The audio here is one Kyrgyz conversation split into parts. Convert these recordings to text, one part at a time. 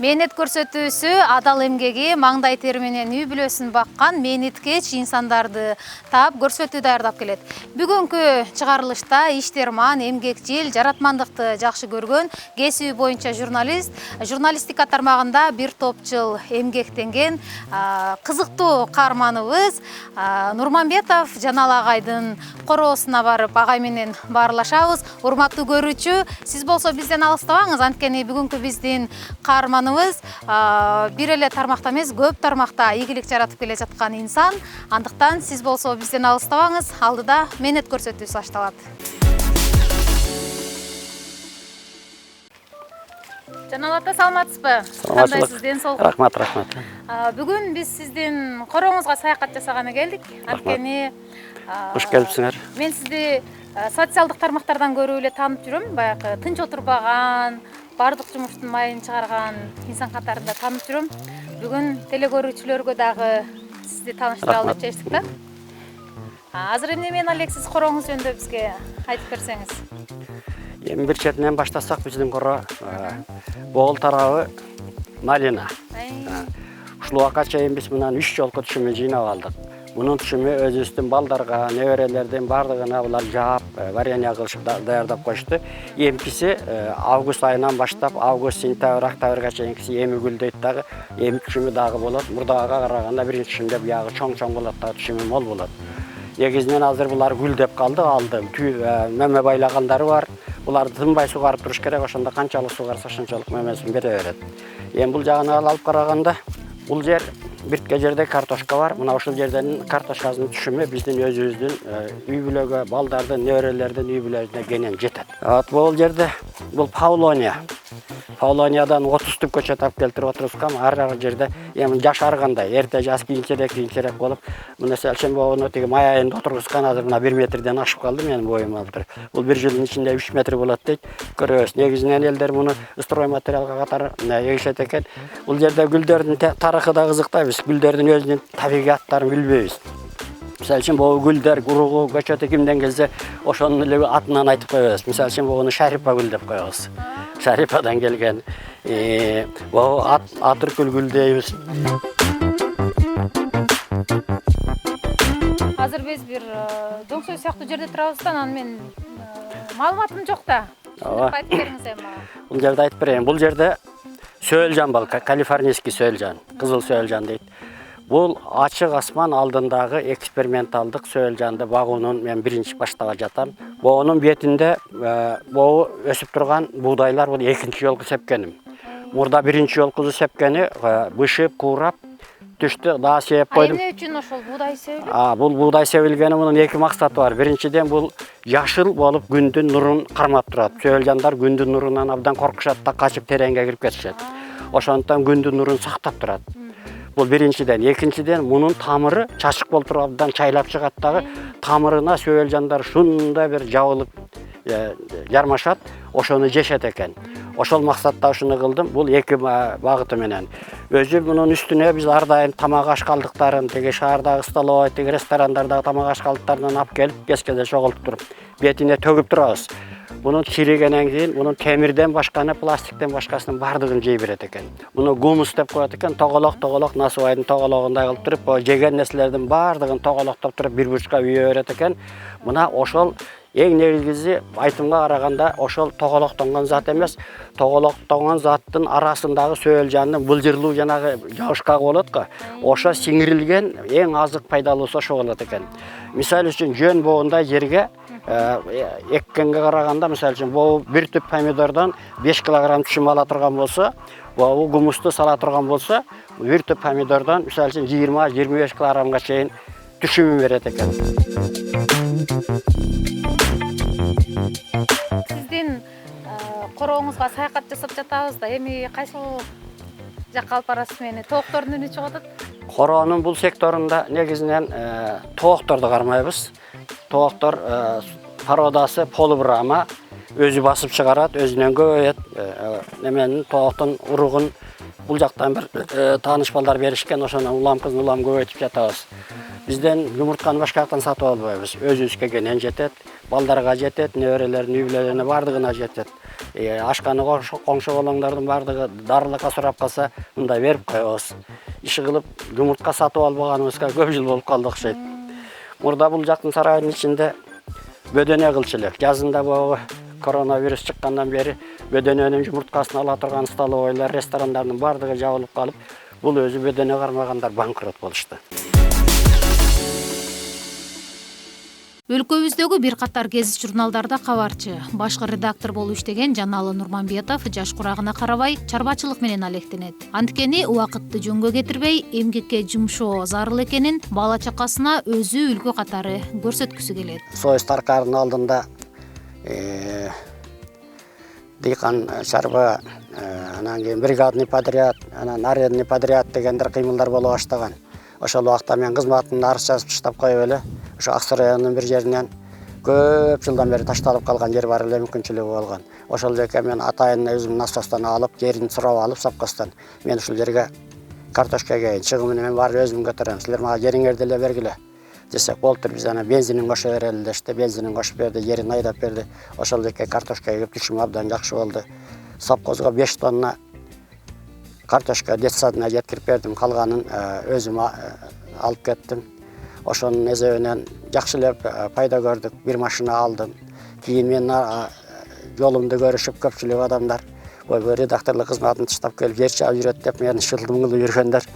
Мээнет көрсөтүүсү адал эмгеги, маңдай тери менен үй бүлөсүн баккан мээнеткеч инсандарды таап көрсөтүү даярдап келет. Бүгүнкү чыгарылышта иштерман, эмгекчил, жаратмандыкты жакшы көргөн кесиби боюнча журналистика тармагында бир топ жыл эмгектенген кызыктуу каарманыбыз Нурманбетов Жанал агайдын короосуна барып агай менен баарлашабыз. Урматтуу көрүүчү, сиз болсо бизден алыстабаңыз, анткени бүгүнкү биздин каарманыбыз бир эле тармакта эмес, көп тармакта ийгилик жаратып келе жаткан инсан. Андыктан сиз болсо бизден алыстабаңыз, алдыда мээнет көрсөтүүсү башталат. Жанал ата, саламатсызбы? Саламатчылык. Ден соолук. Рахмат. Бүгүн биз сиздин корооңузга саякат жасаганы келдик. Анткени Куш келипсиңер. мен сизди социалдык тармактардан көрүп эле таанып жүрөм. Баягы тынч отурбаган, бардык жумуштун майын чыгарган инсан катарында таанып жүрөм. Бүгүн телекөрүүчүлөргө дагы сизди тааныштыра алып чечтик да. Азыр эмне менен элек сиз корооңуз жөнүндө бизге айтып берсеңиз. Эми бир четинен баштасак, биздин короо Боол тарабы Малина. Ушул убакка чейин биз мындан 3 жолку түшүмү жыйнап алдык. Мунун түшүмү өзүбүздүн балдарга, неберелердин бардыгына булар жаап, варенье кылышып даярдап коюшту. Эмкиси август айынан баштап, август, сентябрь, октябрга чейинкиси эми гүлдөйт дагы, эми түшүмү дагы болот. Мурдага караганда биринчи түшүмдө буягы чоң болот дагы, түшүмү мол болот. Негизинен азыр булар гүлдөп калды, алды. Мөмө байлагандары бар. Буларды тынбай сугарып туруш керек, ошондо канчалык сугарса ошончолук мөмөсүн бере берет. Эми бул жагына алып караганда, бул жер биртке жерде картошка бар. Мына ушул жерден картошкасынын түшүмү биздин өзүбүздүн үй бүлөгө, балдардын, неберелердин үй бүлөсүнө кенен жетет. Бул жерде бул Павлония. Павлониядан 30 түп көчөт алып келтирип отурускан. Ар жерде эми жашаргандай, эрте жаз кийинчерек болуп, мына Шелшембоону тиги май айында отургускан, азыр мына 1 метрден ашып калды менин боюм азыр. Бул 1 жылдын ичинде 3 метр болот дейт. Көрөбүз. Негизинен элдер муну строй материалга катары эгишет экен. Бул жерде гүлдөрдүн тарыхы да кызыктайбыз. Гүлдөрдүн өзүнүн табигый аттарын билбейбиз. Мисалы үчүн бул гүлдөр, уругу, көчөтү кимден келсе, ошонун эле атынан айтып коебуз. Мисалы үчүн буну Шарипа гүл деп коебуз. Шарипадан келген. Бул атыркүл гүл дейбиз. Азыр биз бир доңсой сыяктуу жерде турабыз да, анан мен маалыматым жок да. Айтып бериңиз эми. Бул жерде айтып берейин. Бул жерде сөөлжан бар, калифорнийский сөөлжан, кызыл сөөлжан дейт. Бул ачык асман алдындагы эксперименталдык сөөлжанды багуунун мен биринчи баштап жатам. Боонун бетинде боо өсүп турган буудайлар, бул экинчи жолку сепкеним. Мурда биринчи жолку сепкени бышып, куурап түштү, дагы сеп койдум. Эмне үчүн ошол буудай себилет? Бул буудай себилгени мунун 2 максаты бар. Биринчиден бул жашыл болуп күндүн нурун кармап турат. Сөөлжандар күндүн нурунан абдан коркушат да, качып тереңге кирип кетишет. Ошондуктан күндүн нурун сактап турат. Бул биринчиден. Экинчиден мунун тамыры чачык болуп туруп абдан чайлап чыгат дагы, тамырына сөөлжандар ушундай бир жабылып жармашат, ошону жешет экен. Ошол максатта ушуну кылдым. Бул 2 багыты менен. Өзү мунун үстүнө биз ар дайым тамак аш калдыктарын, тиги шаардагы столовой, тиги ресторандардагы тамак аш калдыктарынан алып келип, кескеде чогултуп туруп, бетине төгүп турабыз. Мунун чиригенен кийин, мунун темирден башканы, пластиктен башкасынын бардыгын жей берет экен. Муну гумус деп коет экен, тоголок насыбайдын тогологундай кылып туруп, жеген нерселердин бардыгын тоголоктоп туруп бир бурчка үйө берет экен. Мына ошол эң негизги айтымга караганда ошол тоголоктонгон зат эмес, тоголоктонгон заттын арасындагы сөөлжандын былжырлуу жанагы жабышкагы болот го. Ошо сиңирилген эң азык пайдалуусу ошо болот экен. Мисалы үчүн жөн боондай жерге эккенге караганда, мисалы үчүн бул 1 түп помидордон 5 килограмм түшүм ала турган болсо, бул гумусту сала турган болсо, 1 түп помидордон мисалы үчүн 20-25 килограммга чейин түшүм берет экен. Сиздин корооңузга саякат жасап жатабыз да, эми кайсыл жакка алып барасыз мени? Тооктордун үнү чыгып атат. Короонун бул секторунда негизинен тоокторду кармайбыз. Тооктор породасы полубрама, өзү басып чыгарат, өзүнөн көбөйөт. Неменин тооктун уругун бул жактан бир тааныш балдар беришкен, ошону улам көбөйтүп жатабыз. Бизден жумуртканы башка жактан сатып албайбыз. Өзүбүзгө кенен жетет, балдарга жетет, неберелердин үй бүлөлөрүнө бардыгына жетет. ашканы коңшу балаңдардын бардыгы дарылыкка сурап калса, мындай берип коебуз. Иши кылып жумуртка сатып албаганыбызга көп жыл болуп калды окшойт. Мурда бул жактын сарайдын ичинде бөдөнө кылчу элек. Жазында бу коронавирус чыккандан бери бөдөнөнүн жумурткасын ала турган столовойлор, ресторандардын бардыгы жабылып калып, бул өзү бөдөнө кармагандар банкрот болушту. Өлкөбүздөгү бир катар гезит журналдарда кабарчы, башкы редактор болуп иштеген Жаналы Нурманбетов жаш курагына карабай чарбачылык менен алектенет. Анткени убакытты жөнгө кетирбей, эмгекке жумшоо зарыл экенин бала чакасына өзү үлгү катары көрсөткүсү келет. Союз таркарынын алдында дыйкан чарба, анан кийин бригадный подряд, анан арендный подряд дегендер кыймылдар боло баштаган. Ошол убакта мен кызматымды арыз жазып таштап коюп эле, ошо Аксай районунун бир жеринен көп жылдан бери ташталып калган жер бар эле, мүмкүнчүлүгү болгон. Ошол жерге мен атайын өзүм насостон алып, жерин сурап алып совхоздон, мен ушул жерге картошка экейин, чыгымын мен баары өзүм көтөрөм, силер мага жериңерди эле бергиле десек, болуптур, биз ана бензинин кошо берели дешти, бензинин кошуп берди, жерин айдап берди. Ошол жерге картошка эгип түшүм абдан жакшы болду. Совхозго 5 тонна картошка детсадына жеткирип бердим, калганын өзүм алып кеттим. Ошонун эсебинен жакшы эле пайда көрдүк, бир машина алдым. Кийин мен жолумду көрүшүп көпчүлүк адамдар редакторлук кызматын таштап келип жер чабып жүрөт деп мени шылдым кылып жүргөндөр.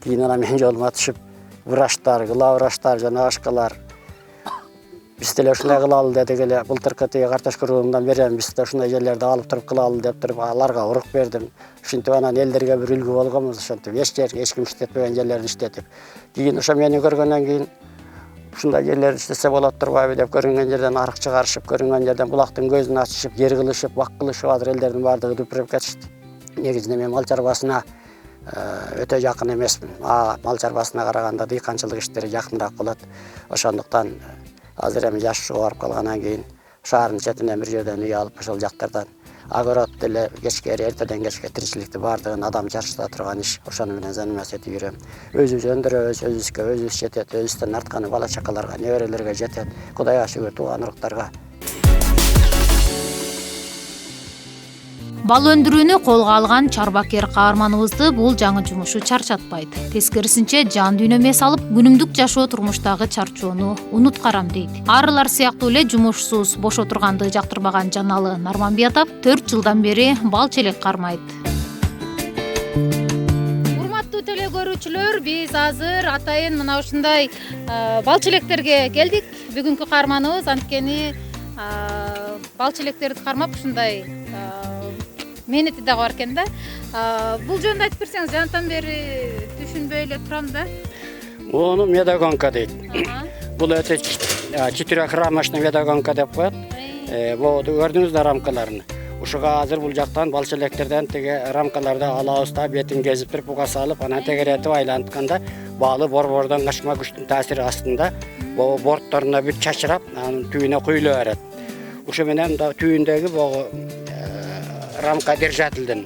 Кийин ана мен жолума түшүп, врачтар, главврачтар жана башкалар биз деле ушундай кылалы дедик эле, былтыркы тиги картошка урууунан берем, биз да ушундай жерлерди алып туруп кылалы деп туруп аларга урук бердим. Ушинтип анан элдерге бир үлгү болгонбуз, ошентип эч ким иштетпеген жерлерди иштетип. Кийин ошо мени көргөндөн кийин ушундай жерлерди иштесе болот турбайбы деп көрүнгөн жерден арык чыгарышып, көрүнгөн жерден булактын көзүн ачышып, жер кылышып, бак кылышып атыр, элдердин баардыгы дүпүрөп кетишти. Негизинде мен мал чарбасына өтө жакын эмесмин. Мал чарбасына караганда дыйканчылык иштери жакыныраак болот. Ошондуктан азыр эми жаш чыгарып калгандан кийин шаардын четинен бир жерден үй алып, ошол жактардан огород деле кечке, эртеден кечке тиричиликти баардыгын адам чарчыта турган иш, ошону менен заниматься этип жүрөм. Өзүбүз өндүрөбүз, өзүбүзгө жетет, өзүбүздөн артканы бала чакаларга, неберелерге жетет, Кудайга шүгүр, тууган уруктарга. Бал өндүрүүнү колго алган чарбакер каарманыбызды бул жаңы жумушу чарчатпайт. Тескерисинче жан дүйнөмө салып, күнүмдүк жашоо турмуштагы чарчоону унуткарам дейт. Арылар сыяктуу эле жумушсуз бош отурганды жактырбаган Жаналы Нурманбетов 4 жылдан бери бал челек кармайт. Урматтуу теле көрүүчүлөр, биз азыр атайын мына ушундай бал челектерге келдик. Бүгүнкү каарманыбыз анткени бал челектерди кармап ушундай менети дагы бар экен да. Бул жөнүндө айтып берсеңиз, жанатан бери түшүнбөй эле турам да. Муну медогонка дейт. Бул өтө 4-рамочный медогонка деп коет. Бул көрдүңүздөр рамкаларын. Ушуга азыр бул жактан бал челектерден тиги рамкаларды алабыз да, бетин кезип туруп буга салып, анан тегеретип айлантканда балы борбордон качма күчтүн таасири астында бортторуна бүт чачырап, анын түбүнө куюла берет. Ошо менен түбүндөгү рамка держателдин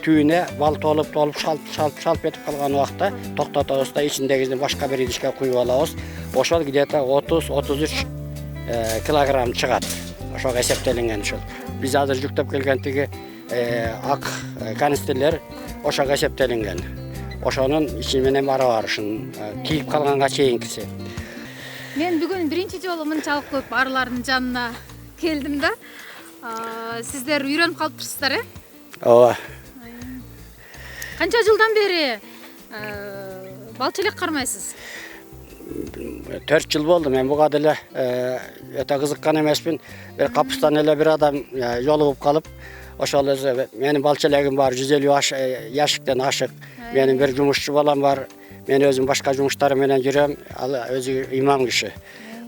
түбүнө бал толуп шалп этип калган убакта токтотобуз да, ичиндегисин башка бир идишке куюп алабыз. Ошол где-то 30-33 килограмм чыгат. Ошого эсептелинген ушул. Биз азыр жүктөп келген тиги ак канистрлер ошого эсептелинген. Ошонун ичи менен бара ушун тийип калганга чейинкиси. Мен бүгүн биринчи жолу мынчалык көп арылардын жанына келдим да. Сиздер үйрөнүп калыптырсыздар, Ооба. Канча жылдан бери бал челек кармайсыз? 4 жыл болду. Мен буга деле өтө кызыккан эмеспин. Бир капыстан эле бир адам жолугуп калып, ошол өзү менин бал челегим бар, 150 яшиктен ашык. Менин бир жумушчу балам бар. Мен өзүм башка жумуштарым менен жүрөм. Ал өзү имам киши.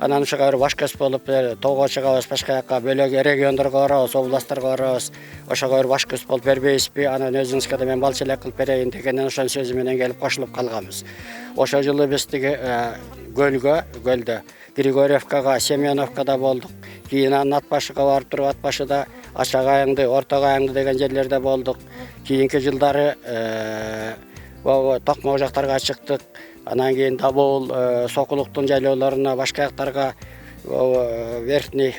Анан ушуга баш көз болуп, тоого чыгабыз, башка жака бөлөк региондорго барабыз, областтарга барабыз. Ошого баш көз болуп бербейсизби? Анан өзүңүзгө да мен бал челек кылып берейин дегенден ошол сөзү менен келип кошулуп калганбыз. Ошол жылы биз тиги гөлдө Григорьевкага, Семеновкада болдук. Кийин анын ат башыга барып туруп, ат башыда Ачак Айыңды, Орток Айыңды деген жерлерде болдук. Кийинки жылдары Токмок жактарга чыктык. Анан кийин Dabol, Сокулуктун жайлоолоруна, башка жактарга, Верхний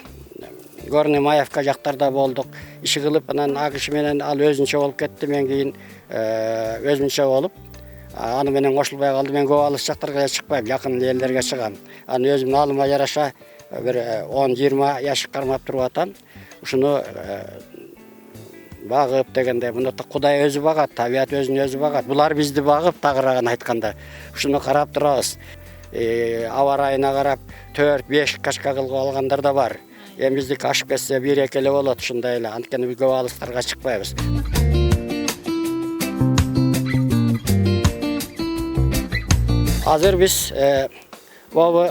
Горный Маевка жактарда болдук. Иши кылып анан ак иши менен ал өзүнчө болуп кетти. Мен кийин өзүнчө болуп аны менен кошулбай калды. Мен көп алыс жактарга чыкпайм, жакын элдерге чыгам. Аны өзүмдүн алыма жараша bir 10-20 yaş karmap durup atan. Uşunu bağıp degende, bunda da Kuday özü bağat, tabiat özünü özü bağat. Bular bizdi bağıp tağırağın aytkanda. Uşunu karap durabız. Ава райына карап 4-5 качка кылып алгандар да бар. Эми биздики ашып кетсе 1-2 эле болот ушундай эле. Анткени биз көп алыстарга чыкпайбыз. Азыр биз бобу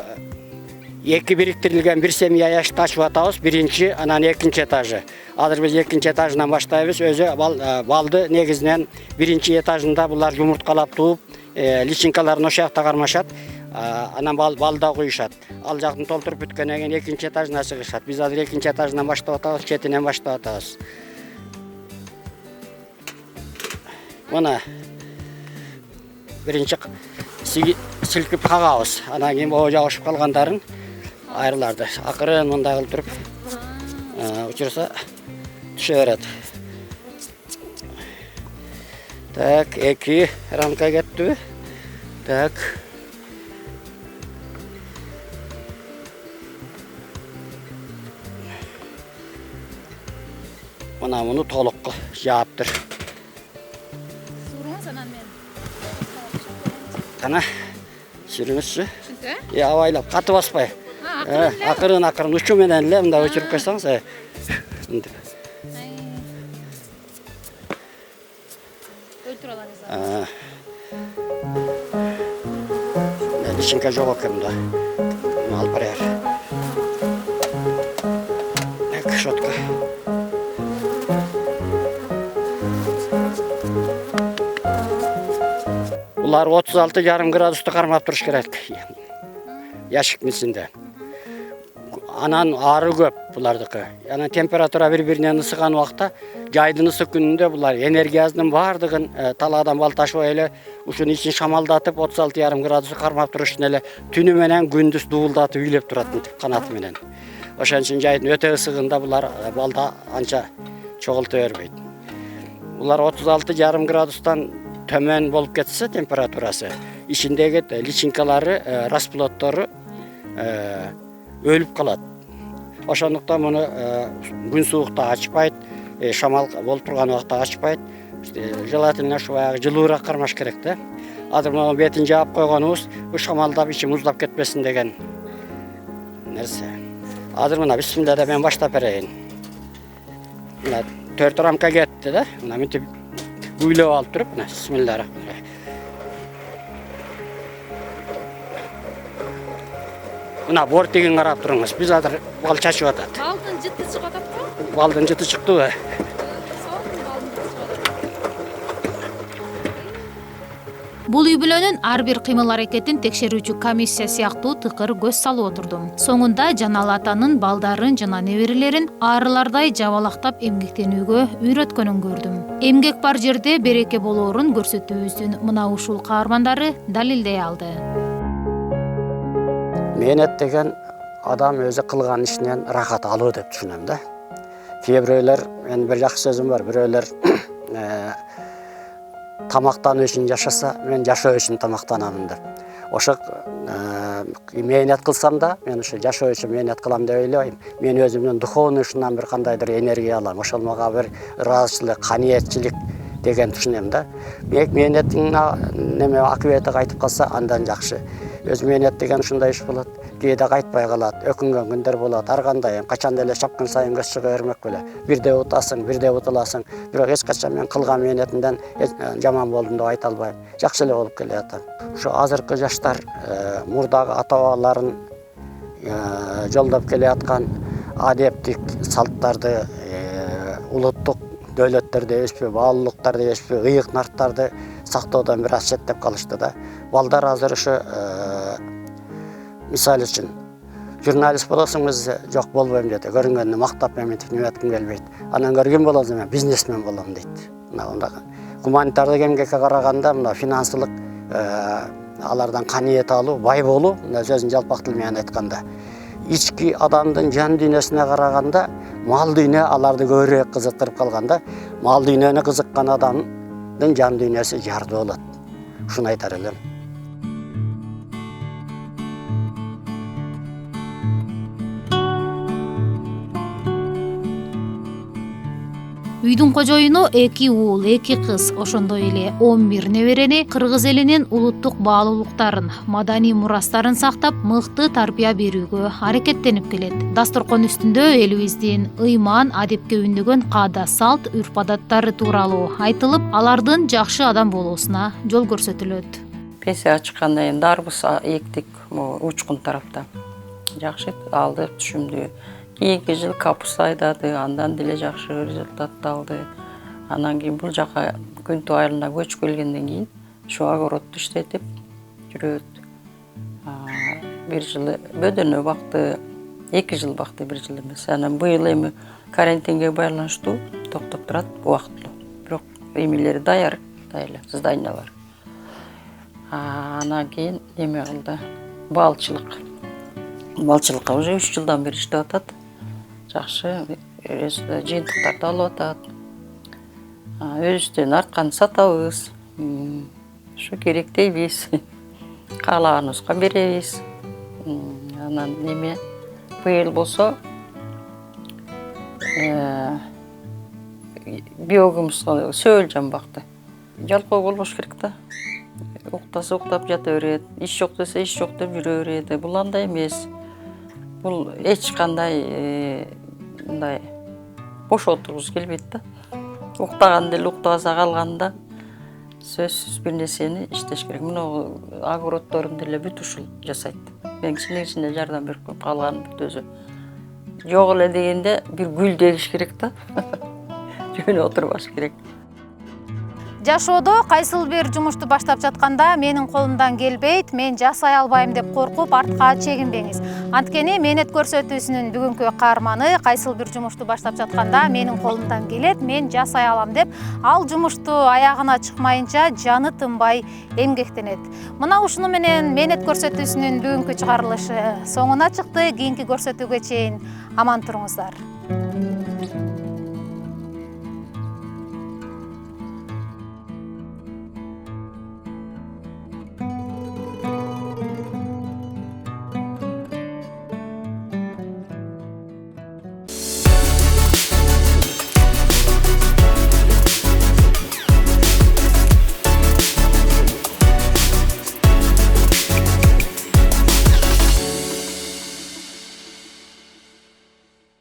эки бириктирилген бир семья яшыкты ачып атабыз. Биринчи, анан экинчи этажы. Азыр биз экинчи этажынан баштайбыз. Өзү балды негизинен биринчи этажында булар жумурткалап тууп, личинкаларын ошол жакта кармашат. Анан балда куюшат. Ал жактын толтуруп бүткөндөн кийин экинчи этажына чыгышат. Биз азыр экинчи этажынан баштап атабыз, четинен баштап атабыз. Мына биринчи силкип кагабыз. Анан кийин могу жабышып калгандарын айрыларды. Акырын мындай кылып туруп учурса түшө берет. Так, 2 рамка кетти. Так. Мына муну толук жааптыр. Сурыңыз анан мен. Кана сүрүңүзчү. Абайлап, каты баспай. Акырын учу менен эле мындай өчүрүп койсоңуз. Өлтүрүп алаңыз. Личинка жок экен мында. Алып барайар. Шотка. Булар 36,5 градусту кармап туруш керек. Яшык мисинде. Анан ары көп булардыкы. Анан температура бири-биринен ысыган убакта, жайдын ысык күнүндө булар энергиясынын бардыгын талаадан бал ташыбай эле ушунун ичин шамалдатып 36,5 градусту кармап туруш үчүн эле түнү менен күндүз дуулдатып үйлөп турат канаты менен. Ошон үчүн жайдын өтө ысыгында булар балда анча чогулта бербейт. Булар 36,5 градустан төмөн болуп кетсе температурасы, ичиндеги личинкалары, расплоддору өлүп калат. Ошондуктан муну күн суукта ачпайт, шамал болуп турган убакта ачпайт. Желательно ушубай жылуураак кармаш керек да. Азыр муну бетин жаап койгонубуз, шамалдап ичи муздап кетпесин деген нерсе. Азыр мына бисмилла да мен баштап берейин. Мына 4 рамка кетти да. Мына мынтип үйлөп алып туруп, мына бисмилла рахман. Мына бортигин карап туруңуз. Биз азыр бал чачып атат. Балдын жыты чыгып атат. Балдын жыты чыктыбы? Бул үй-бүлөнүн ар бир кыймыл-аракетин текшерүүчү комиссия сыяктуу тыкыр көз салып отурдум. Соңунда Жанал атанын балдарын жана неберелерин арылардай жабалактап эмгектенүүгө үйрөткөнүн көрдүм. Эмгек бар жерде береке болоорун көрсөтүүбүздүн мына ушул каармандары далилдей алды. Мээнет деген адам өзү кылган ишинен рахат алуу деп түшүнөм да. Кээ бирөөлөр, мен бир жакшы сөзүм бар, бирөөлөр тамактануу үчүн жашаса, мен жашоо үчүн тамактанамын деп. Ошо мээнет кылсам да, мен ушу жашоо үчүн мээнет кылам деп ойлойм. Мен өзүмдүн духовный ушундан бир кандайдыр энергия алам. Ошол мага бир ыраазычылык, каниетчилик деген түшүнөм да. Мээнеттин неме акыбети кайтып калса, андан жакшы. Өз мээнет деген ушундай иш болот. Кээде кайтпай калат, өкүнгөн күндөр болот. Ар кандай, качанда эле чапкын сайын көз чыга бермек беле. Бирде утасың, бирде утуласың. Бирок эч качан мен кылган мээнетимден жаман болдум деп айта албайм. Жакшы эле болуп келатам. Ушу азыркы жаштар мурдагы ата-бабаларын жолдоп келаткан адептик салттарды, улуттук дөөлөттөрдү эспи, баалуулуктарды эспи, ыйык нарттарды сактоодон бир аз четтеп калышты да. Балдар азыр ушу мисалы үчүн журналист болосуңуз, жок болбойм дейт. Көрүнгөндү мактап мемтип неметким келбейт. Анан көргөн болосуң, мен бизнесмен болом дейт. Мына гуманитардык эмгекке караганда мына финансылык алардан каниет алуу, бай болуу, мына сөзүн жалпак тил менен айтканда, ички адамдын жан дүйнөсүнө караганда мал дүйнө аларды көбүрөөк кызыктырып калганда, мал дүйнөнү кызыккан адамдын жан дүйнөсү жарды болот. Ушуну айтар элем. Үйдүн кожоюну 2 уул, 2 кыз, ошондой эле 11 неберени кыргыз элинин улуттук баалуулуктарын, маданий мурастарын сактап, мыкты тарбия берүүгө аракеттенип келет. Дасторкон үстүндө элибиздин ыйман, адепке үндөгөн каада, салт, үрп-адаттары тууралуу айтылып, алардын жакшы адам болуусуна жол көрсөтүлөт. Пенсияга чыккандан кийин дарбыз эктик учкун тарапта. Жакшы алдык, түшүмдүү. Кийинки жыл капуста айдады, андан деле жакшы результат алды. Анан кийин бул жака Күнтүү айылына көчүп келгенден кийин ушу огородду иштетип жүрөт. Бир жыл бөдөнө бакты, 2 жыл бакты, 1 жыл эмес. Анан быйыл эми карантинге байланыштуу токтоп турат убактылуу. Бирок эмелери даяр эле, зданиялар. Анан кийин эме кылды, балчылык. Балчылыкка уже 3 жылдан бери иштеп атат. Жакшы жыйынтыктарды алып атат. Өзүбүздөн арткан сатабыз. Ушу керек дейбиз. Каалаганыбызга беребиз. Анан эме быйыл болсо биогумузга сөөл жамбакты. Жалкоо болбош керек да. Уктаса уктап жата берет, иш жок десе иш жок деп жүрө берет. Бул андай эмес. Бул эч кандай мындай бош отургубуз келбейт да. Уктаган деле уктабаса калганда сөзсүз бир нерсени иштеш керек. Мына огороддорун деле бүт ушул жасайт. Мен кичине жардам берип коюп калган бүт өзү. Жок эле дегенде бир гүл дегиш керек да. Жөнү отурбаш керек. Жашоодо кайсыл бир жумушту баштап жатканда менин колумдан келбейт, мен жасай албайм деп коркуп артка чегинбеңиз. Анткени Мээнет көрсөтүүсүнүн бүгүнкү каарманы кайсыл бир жумушту баштап жатканда менин колумдан келет, мен жасай алам деп, ал жумушту аягына чыкмайынча жаны тынбай эмгектенет. Мына ушуну менен Мээнет көрсөтүүсүнүн бүгүнкү чыгарылышы соңуна чыкты. Кийинки көрсөтүүгө чейин аман туруңуздар.